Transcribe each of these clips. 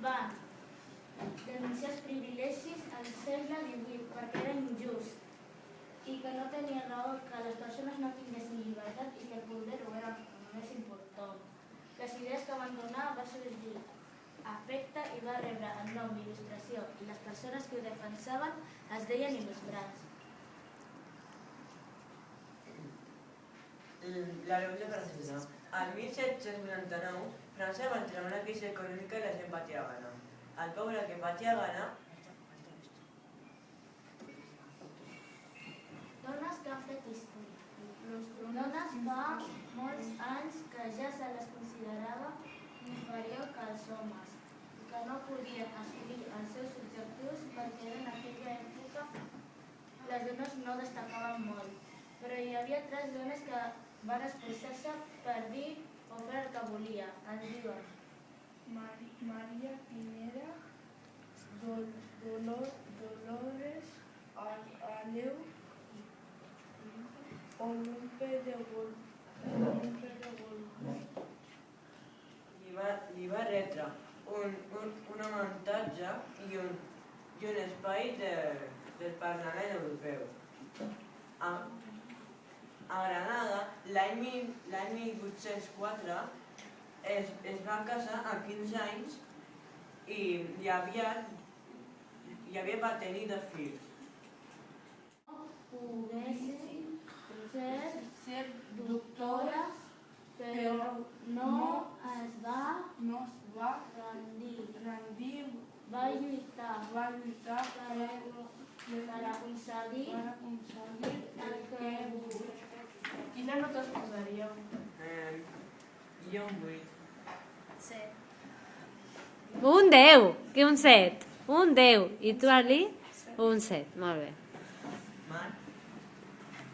van denunciar els privilegis al segle XVIII perquè era injust i que no tenia raó que les persones no tinguessin llibertat i que el poder ho era més important. Que les idees que van donar va sorgir afecte i va rebre el nom d'il·lustració i les persones que ho defensaven es deien il·lustrats. La Revolució Francesa. Al 1789, França va entrar en una crisi econòmica i la gent patia gana. El poble que patia gana... Dones que han fet història. Dones fa molts anys que ja se les considerava inferior que els homes i que no podien assolir els seus objectius perquè en aquella època les dones no destacaven molt. Però hi havia 3 dones que van esforçar-se per dir o fer el que volia. Es diuen Maria Pineda, Dolores Aleu, Olumpe de Golpe. Li va retre un avantatge i un espai del Parlament Europeu. A Granada, l'any 1804, es va casar amb 15 anys i aviat va tenir 2 fills. poguessin ser doctores, però no es va rendir. Va lluitar per aconseguir el que volia. Quina nota es posaríeu? Jo un 8. Un 10, que un 7. Un 10. I tu, Ali? Un 7. Molt bé. Marc?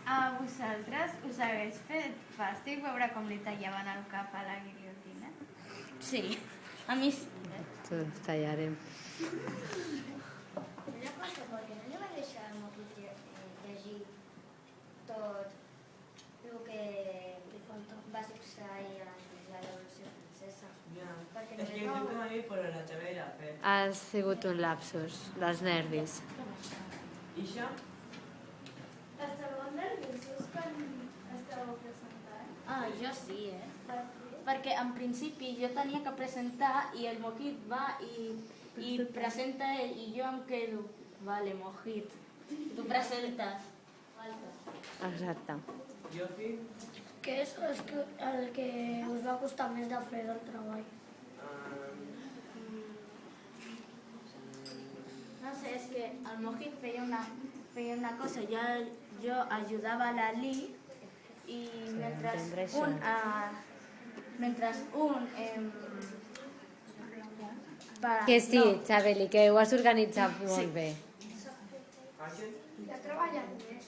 A vosaltres us hagués fet fàstic veure com li tallaven el cap a la guillotina? Sí, a mi sí. T'ho tallarem. Una cosa, perquè no li va deixar el Moquit llegir tot el que va succeir a la Revolució Francesa. Perquè És que jo que m'havia por la teva era fet. Ha sigut un lapsus dels nervis. I això? Estàveu nerviosos quan estàveu presentant? Jo sí, Perquè en principi jo tenia que presentar i el Moquit va i presenta ell i jo em quedo. Vale, Mojit, tu presentes. Exacte. Jo, fill? Què és el que us va costar més de fer del treball? No sé, és que el Mojit feia una cosa, jo ajudava a l'Ali i mentre un Que sí, Xabeli, que ho has organitzat molt bé. Ja treballen més.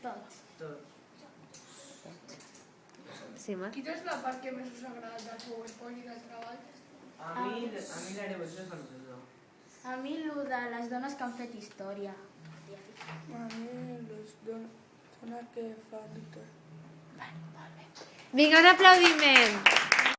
Tots. Sí, Marc? Quina és la part que més us ha agradat del PowerPoint i del treball? A mi la Revolució Francesa. A mi el de les dones que han fet història. A mi les dones que fan Víctor. Vinga, un aplaudiment.